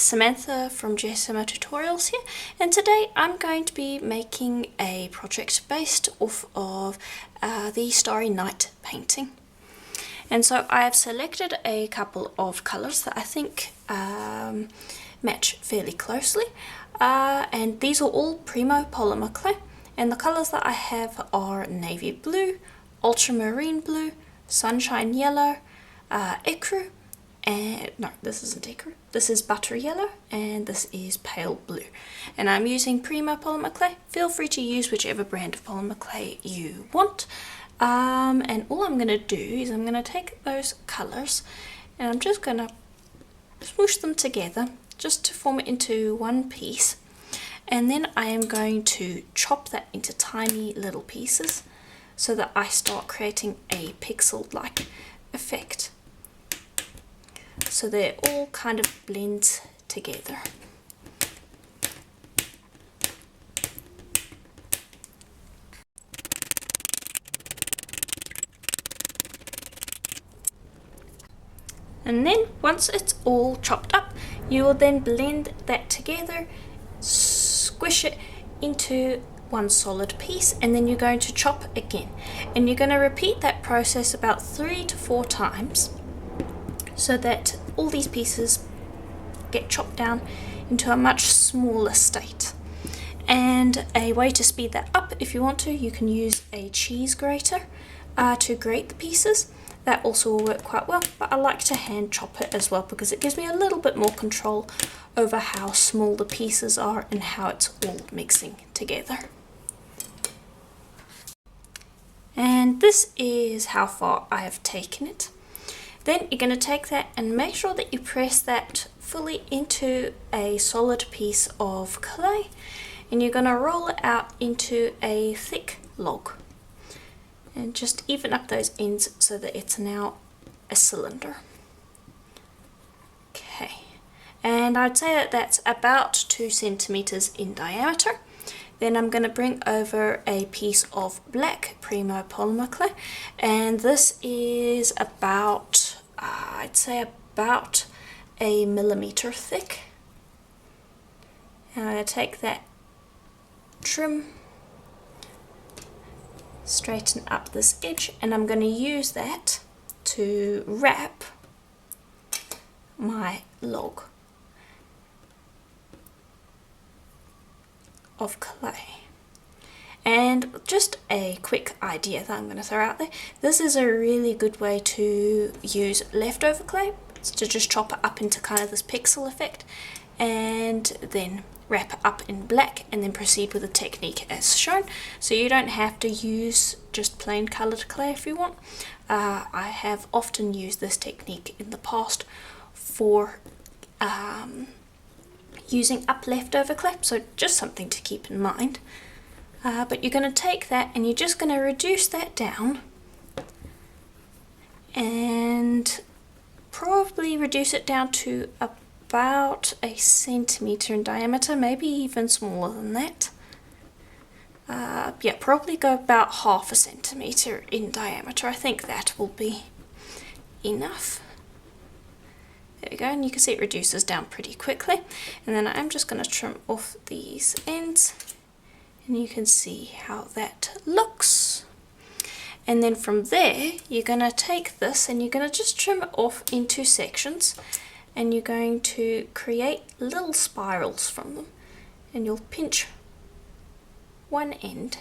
Samantha from GSMO Tutorials here, and today I'm going to be making a project based off of the Starry Night painting. And so I have selected a couple of colours that I think match fairly closely, and these are all Primo Polymer clay, and the colours that I have are navy blue, ultramarine blue, sunshine yellow, ecru, and no, this isn't ecru, this is butter yellow, and this is pale blue. And I'm using Primo Polymer clay. Feel free to use whichever brand of polymer clay you want. And all I'm going to do is I'm going to take those colours and I'm just going to smoosh them together just to form it into one piece. And then I am going to chop that into tiny little pieces so that I start creating a pixel-like effect. So they're all kind of blend together. And then once it's all chopped up, you will then blend that together, squish it into one solid piece, and then you're going to chop again. And you're going to repeat that process about 3 to 4 times so that all these pieces get chopped down into a much smaller state. And a way to speed that up, if you want to, you can use a cheese grater to grate the pieces. That also will work quite well, but I like to hand chop it as well because it gives me a little bit more control over how small the pieces are and how it's all mixing together. And this is how far I have taken it. Then you're going to take that and make sure that you press that fully into a solid piece of clay, and you're going to roll it out into a thick log and just even up those ends so that it's now a cylinder. Okay, and I'd say that that's about 2 centimeters in diameter. Then I'm going to bring over a piece of black Primo Polymer clay, and this is about, I'd say about a millimeter thick. And I'm going to take that, trim, straighten up this edge, and I'm going to use that to wrap my log of clay. And just a quick idea that I'm going to throw out there, this is a really good way to use leftover clay. It's to just chop it up into kind of this pixel effect and then wrap it up in black and then proceed with the technique as shown. So you don't have to use just plain coloured clay if you want. I have often used this technique in the past for using up leftover clay, so just something to keep in mind. But you're going to take that and you're just going to reduce that down and probably reduce it down to about a centimeter in diameter, maybe even smaller than that. Yeah, probably go about half a centimeter in diameter. I think that will be enough. There we go, and you can see it reduces down pretty quickly. And then I'm just going to trim off these ends, and you can see how that looks. And then from there, you're going to take this and you're going to just trim it off into sections, and you're going to create little spirals from them. And you'll pinch one end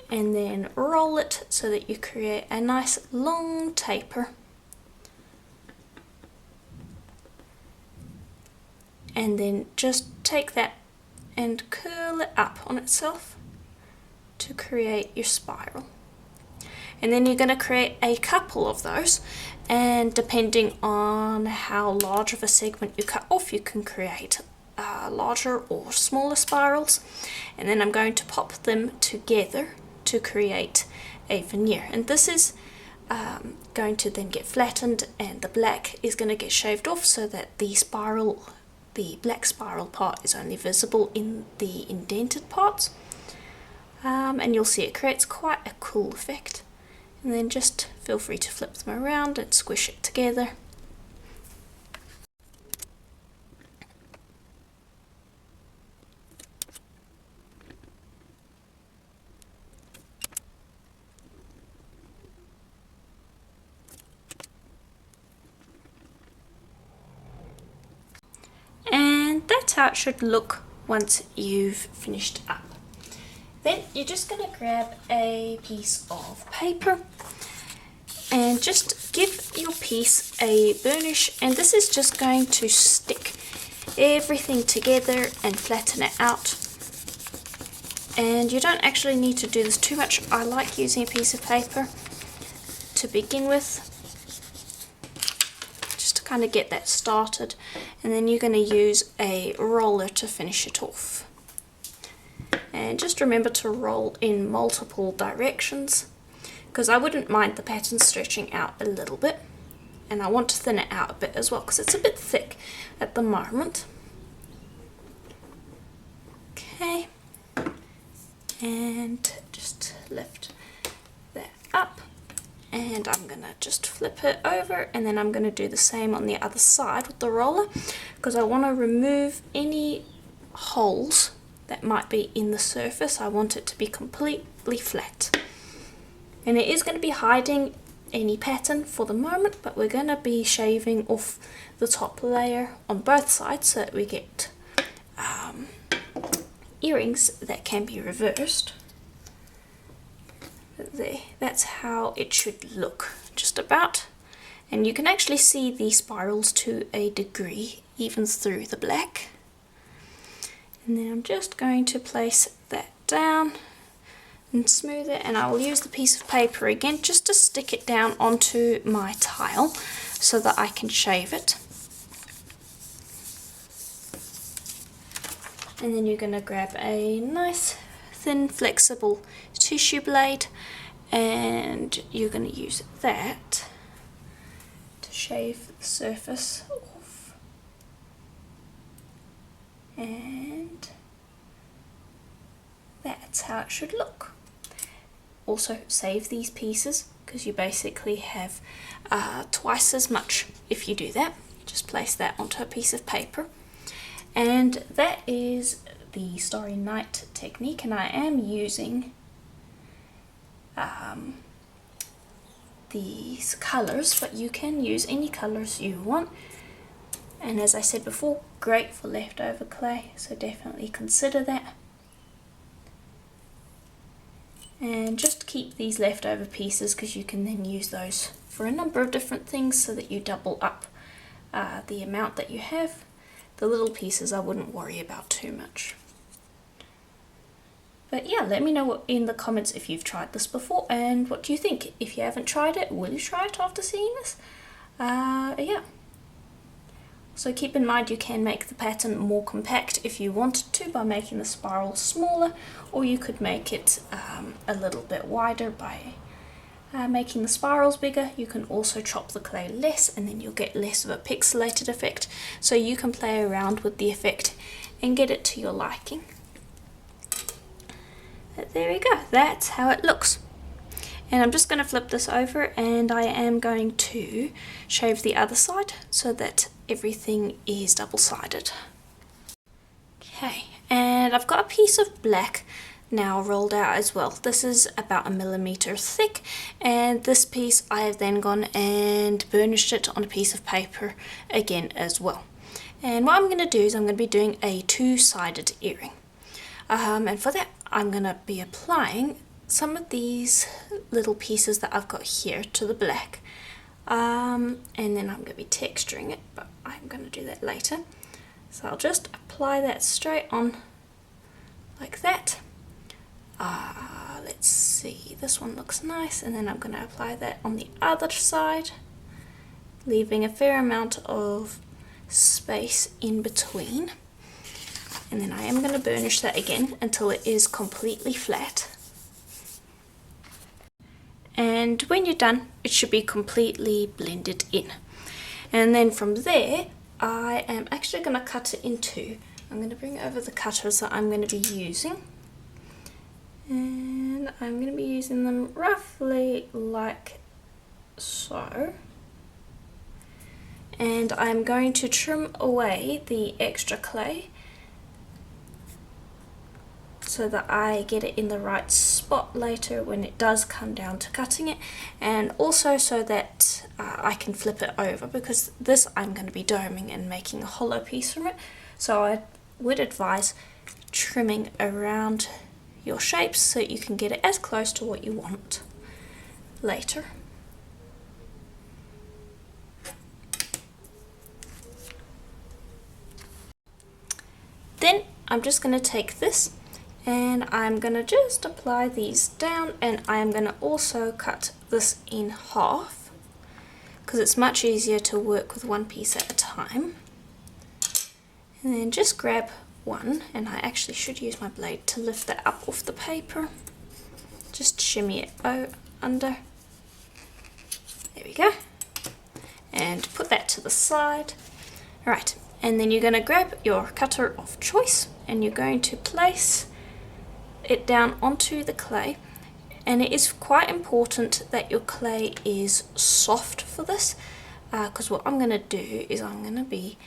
and then roll it so that you create a nice long taper. And then just take that and curl it up on itself to create your spiral. And then you're going to create a couple of those, and depending on how large of a segment you cut off, you can create larger or smaller spirals. And then I'm going to pop them together to create a veneer, and this is going to then get flattened, and the black is going to get shaved off so that the black spiral part is only visible in the indented parts. And you'll see it creates quite a cool effect. And then just feel free to flip them around and squish it together. how it should look once you've finished up. Then you're just going to grab a piece of paper and just give your piece a burnish, and this is just going to stick everything together and flatten it out. And you don't actually need to do this too much. I like using a piece of paper to begin with, just to kind of get that started, and then you're going to use a roller to finish it off. And just remember to roll in multiple directions, because I wouldn't mind the pattern stretching out a little bit, and I want to thin it out a bit as well because it's a bit thick at the moment. Okay, and just lift that up, and I'm gonna just flip it over, and then I'm gonna do the same on the other side with the roller, because I want to remove any holes that might be in the surface. I want it to be completely flat, and it is going to be hiding any pattern for the moment, but we're going to be shaving off the top layer on both sides so that we get earrings that can be reversed. There, that's how it should look, just about. And you can actually see the spirals to a degree even through the black. And then I'm just going to place that down and smooth it, and I will use the piece of paper again just to stick it down onto my tile so that I can shave it. And then you're going to grab a nice thin flexible tissue blade, and you're going to use that to shave the surface off. And that's how it should look. Also save these pieces, because you basically have twice as much if you do that. Just place that onto a piece of paper, and that is the Starry Night technique, and I am using these colours, but you can use any colours you want. And as I said before, great for leftover clay, so definitely consider that. And just keep these leftover pieces, because you can then use those for a number of different things so that you double up the amount that you have. The little pieces I wouldn't worry about too much. But yeah, let me know in the comments if you've tried this before and what do you think. If you haven't tried it, will you try it after seeing this? Yeah. So keep in mind you can make the pattern more compact if you wanted to by making the spiral smaller, or you could make it a little bit wider by making the spirals bigger. You can also chop the clay less, and then you'll get less of a pixelated effect, so you can play around with the effect and get it to your liking. But there we go, that's how it looks. And I'm just going to flip this over, and I am going to shave the other side so that everything is double-sided. Okay, and I've got a piece of black now rolled out as well. This is about 1 millimeter thick, and this piece I have then gone and burnished it on a piece of paper again as well. And what I'm going to do is I'm going to be doing a two-sided earring, and for that I'm going to be applying some of these little pieces that I've got here to the black, and then I'm going to be texturing it, but I'm going to do that later. So I'll just apply that straight on like that. Let's see, this one looks nice, and then I'm going to apply that on the other side, leaving a fair amount of space in between, and then I am going to burnish that again until it is completely flat. And when you're done, it should be completely blended in. And then from there, I am actually going to cut it in two. I'm going to bring over the cutters that I'm going to be using, and I'm going to be using them roughly like so. And I'm going to trim away the extra clay so that I get it in the right spot later when it does come down to cutting it, and also so that I can flip it over, because this I'm going to be doming and making a hollow piece from it. So I would advise trimming around your shapes so you can get it as close to what you want later. Then I'm just going to take this and I'm going to just apply these down, and I'm going to also cut this in half because it's much easier to work with one piece at a time. And then just grab one, and I actually should use my blade to lift that up off the paper. Just shimmy it under. There we go. And put that to the side. Alright, and then you're going to grab your cutter of choice and you're going to place it down onto the clay. And it is quite important that your clay is soft for this, because what I'm going to do is I'm going to be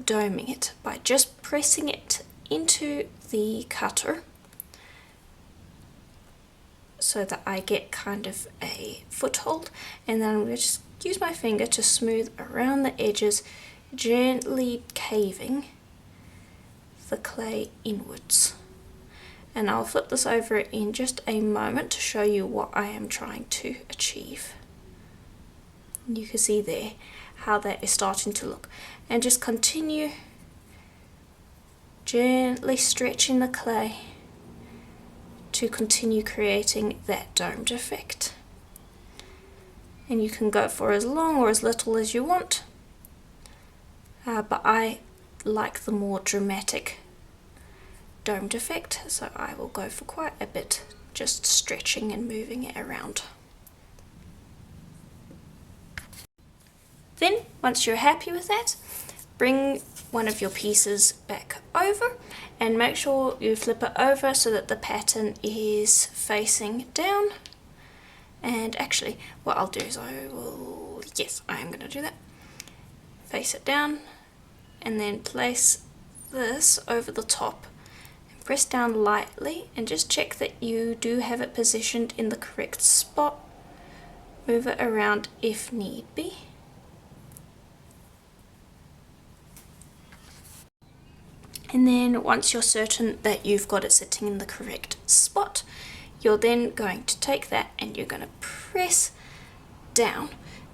doming it by just pressing it into the cutter so that I get kind of a foothold, and then I'm going to just use my finger to smooth around the edges, gently caving the clay inwards. And I'll flip this over in just a moment to show you what I am trying to achieve. You can see there how that is starting to look, and just continue gently stretching the clay to continue creating that domed effect. And you can go for as long or as little as you want, but I like the more dramatic domed effect, so I will go for quite a bit, just stretching and moving it around. Then once you're happy with that, bring one of your pieces back over and make sure you flip it over so that the pattern is facing down. And actually what I'll do is I am going to do that. Face it down and then place this over the top. Press down lightly and just check that you do have it positioned in the correct spot. Move it around if need be. And then once you're certain that you've got it sitting in the correct spot, you're then going to take that and you're going to press down,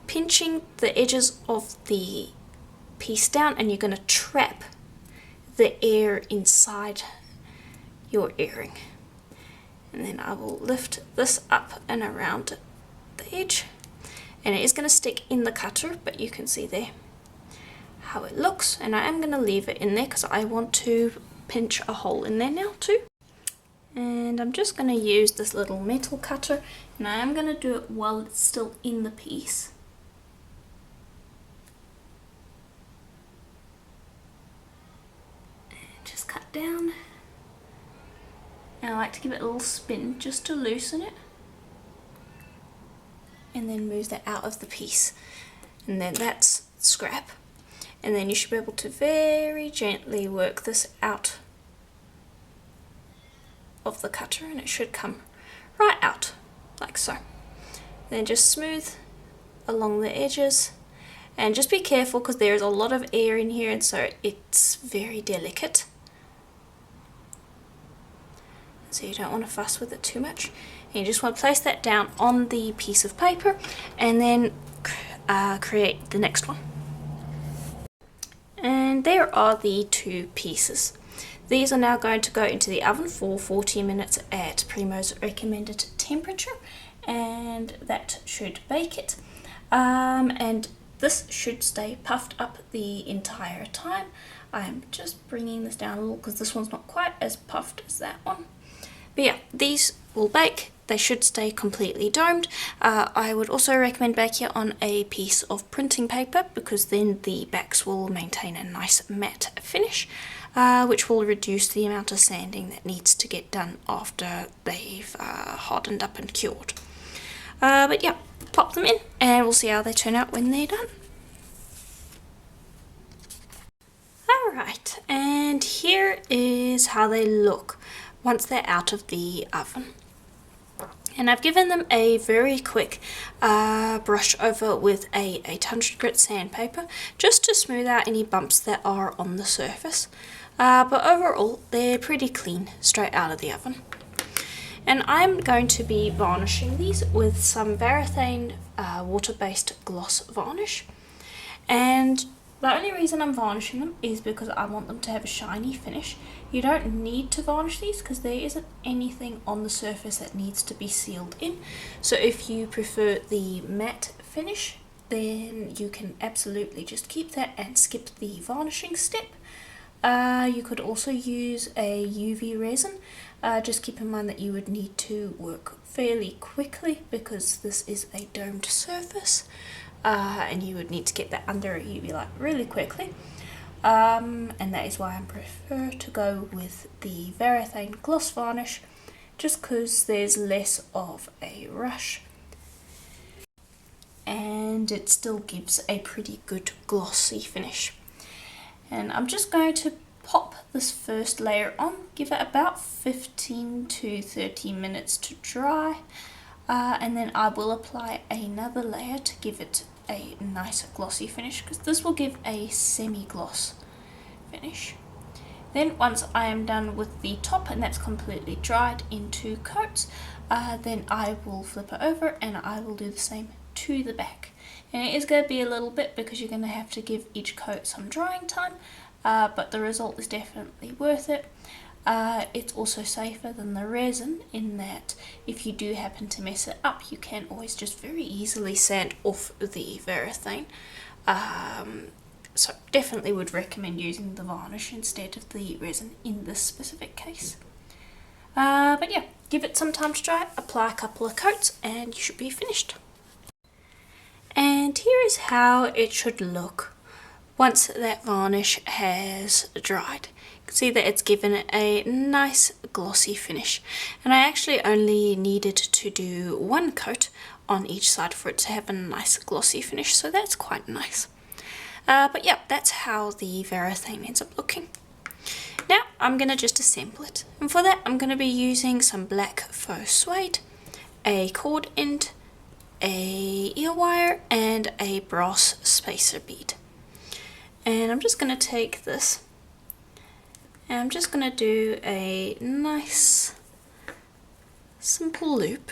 pinching the edges of the piece down, and you're going to trap the air inside your earring. And then I will lift this up and around the edge, and it is going to stick in the cutter, but you can see there how it looks, and I am going to leave it in there because I want to pinch a hole in there now too. And I'm just going to use this little metal cutter, and I am going to do it while it's still in the piece. And just cut down. And I like to give it a little spin just to loosen it, and then move that out of the piece, and then that's scrap. And then you should be able to very gently work this out of the cutter, and it should come right out like so. Then just smooth along the edges, and just be careful because there is a lot of air in here, and so it's very delicate. So you don't want to fuss with it too much. And you just want to place that down on the piece of paper and then create the next one. And there are the two pieces. These are now going to go into the oven for 40 minutes at Primo's recommended temperature, and that should bake it. And this should stay puffed up the entire time. I'm just bringing this down a little because this one's not quite as puffed as that one. But yeah, these will bake. They should stay completely domed. I would also recommend baking it on a piece of printing paper because then the backs will maintain a nice matte finish, which will reduce the amount of sanding that needs to get done after they've hardened up and cured. But yeah, pop them in and we'll see how they turn out when they're done. Alright, and here is how they look once they're out of the oven. And I've given them a very quick brush over with a 800 grit sandpaper just to smooth out any bumps that are on the surface. but overall they're pretty clean straight out of the oven. And I'm going to be varnishing these with some Varathane water-based gloss varnish. And the only reason I'm varnishing them is because I want them to have a shiny finish. You don't need to varnish these because there isn't anything on the surface that needs to be sealed in. So if you prefer the matte finish, then you can absolutely just keep that and skip the varnishing step. You could also use a UV resin. Just keep in mind that you would need to work fairly quickly because this is a domed surface, and you would need to get that under a UV light really quickly. And that is why I prefer to go with the Varathane gloss varnish, just because there's less of a rush and it still gives a pretty good glossy finish. And I'm just going to pop this first layer on, give it about 15 to 30 minutes to dry, and then I will apply another layer to give it a nice glossy finish, because this will give a semi-gloss finish. Then once I am done with the top and that's completely dried in 2 coats, then I will flip it over and I will do the same to the back. And it is going to be a little bit because you're going to have to give each coat some drying time, but the result is definitely worth it. It's also safer than the resin in that if you do happen to mess it up, you can always just very easily sand off the Varathane. So definitely would recommend using the varnish instead of the resin in this specific case. But yeah, give it some time to dry, apply a couple of coats and you should be finished. And here is how it should look once that varnish has dried. You can see that it's given it a nice glossy finish, and I actually only needed to do 1 coat on each side for it to have a nice glossy finish, so that's quite nice. But yeah, that's how the Varathane ends up looking. Now I'm going to just assemble it, and for that I'm going to be using some black faux suede, a cord end, a ear wire and a brass spacer bead. And I'm just going to take this and I'm just going to do a nice simple loop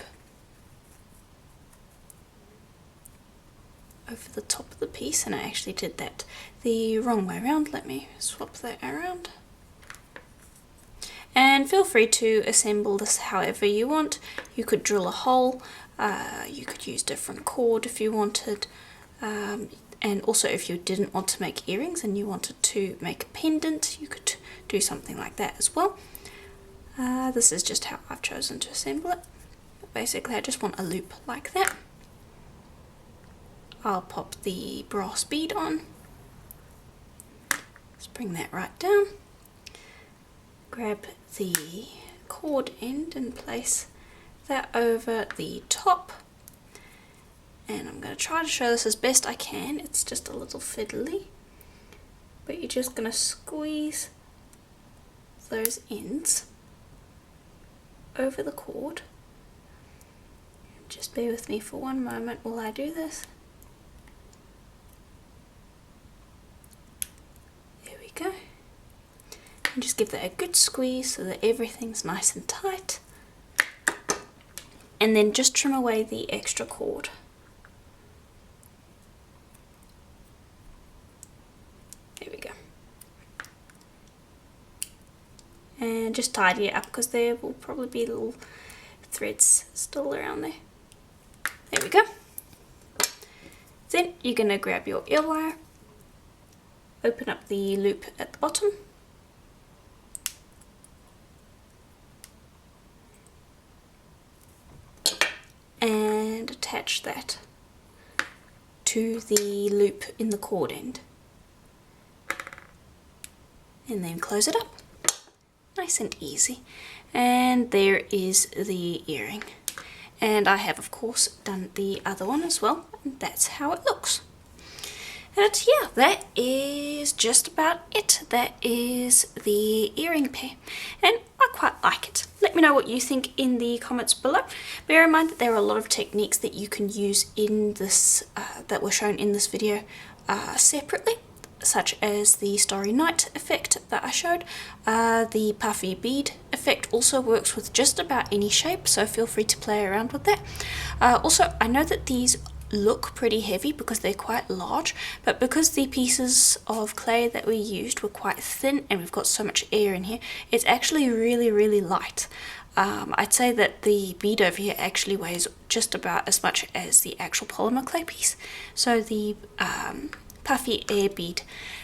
over the top of the piece, and I actually did that the wrong way around. Let me swap that around. And feel free to assemble this however you want. You could drill a hole, you could use different cord if you wanted, and also if you didn't want to make earrings and you wanted to make a pendant, you could do something like that as well. This is just how I've chosen to assemble it. Basically I just want a loop like that. I'll pop the brass bead on, let's bring that right down, grab the cord end and place that over the top, and I'm going to try to show this as best I can. It's just a little fiddly, but you're just going to squeeze those ends over the cord. Just bear with me for one moment while I do this. There we go. And just give that a good squeeze so that everything's nice and tight. And then just trim away the extra cord. There we go. And just tidy it up because there will probably be little threads still around there. There we go. Then you're going to grab your ear wire, open up the loop at the bottom, and attach that to the loop in the cord end, and then close it up. Nice and easy. And there is the earring, and I have of course done the other one as well, and that's how it looks. And yeah, that is just about it. That is the earring pair, and I quite like it. Let me know what you think in the comments below. Bear in mind that there are a lot of techniques that you can use in this that were shown in this video separately. such as the Starry Night effect that I showed. The puffy bead effect also works with just about any shape, so feel free to play around with that. Also, I know that these look pretty heavy because they're quite large, but because the pieces of clay that we used were quite thin and we've got so much air in here, it's actually really light. I'd say that the bead over here actually weighs just about as much as the actual polymer clay piece, so the puffy air bead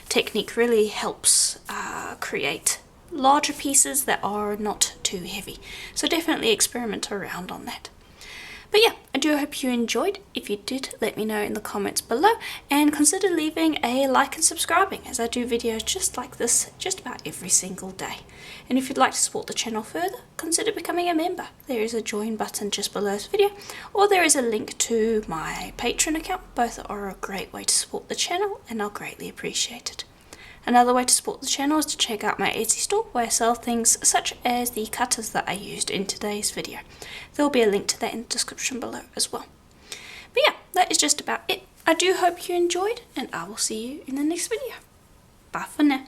technique really helps create larger pieces that are not too heavy, so definitely experiment around on that. But yeah, I do hope you enjoyed. If you did, let me know in the comments below, and consider leaving a like and subscribing, as I do videos just like this just about every single day. And if you'd like to support the channel further, consider becoming a member. There is a join button just below this video, or there is a link to my Patreon account. Both are a great way to support the channel, and I'll greatly appreciate it. Another way to support the channel is to check out my Etsy store, where I sell things such as the cutters that I used in today's video. There will be a link to that in the description below as well. But yeah, that is just about it. I do hope you enjoyed, and I will see you in the next video. Bye for now.